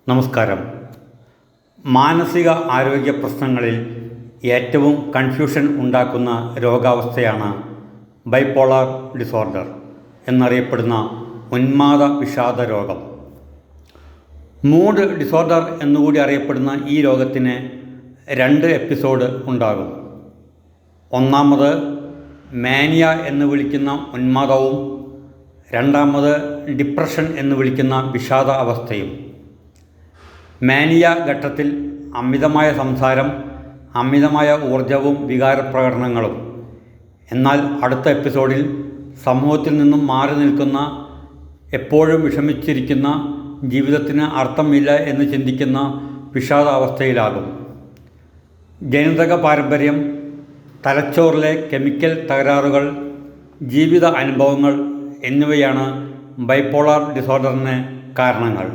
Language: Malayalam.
നമസ്കാരം. മാനസിക ആരോഗ്യ പ്രശ്നങ്ങളിൽ ഏറ്റവും കൺഫ്യൂഷൻ ഉണ്ടാക്കുന്ന രോഗാവസ്ഥയാണ് ബൈപോളാർ ഡിസോർഡർ എന്നറിയപ്പെടുന്ന ഉന്മാദ വിഷാദ രോഗം. മൂഡ് ഡിസോർഡർ എന്നുകൂടി അറിയപ്പെടുന്ന ഈ രോഗത്തിന് 2 എപ്പിസോഡ് ഉണ്ടാകും. ഒന്നാമത് മാനിയ എന്ന് വിളിക്കുന്ന ഉന്മാദവും രണ്ടാമത് ഡിപ്രഷൻ എന്ന് വിളിക്കുന്ന വിഷാദ അവസ്ഥയും. മാനിയ ഘട്ടത്തിൽ അമിതമായ സംസാരം, അമിതമായ ഊർജവും വികാരപ്രകടനങ്ങളും. എന്നാൽ അടുത്ത എപ്പിസോഡിൽ സമൂഹത്തിൽ നിന്നും മാറി നിൽക്കുന്ന, എപ്പോഴും വിഷമിച്ചിരിക്കുന്ന, ജീവിതത്തിന് അർത്ഥമില്ല എന്ന് ചിന്തിക്കുന്ന വിഷാദാവസ്ഥയിലാകും. ജനിതക പാരമ്പര്യം, തലച്ചോറിലെ കെമിക്കൽ തകരാറുകൾ, ജീവിത അനുഭവങ്ങൾ എന്നിവയാണ് ബൈപോളാർ ഡിസോർഡറിന് കാരണങ്ങൾ.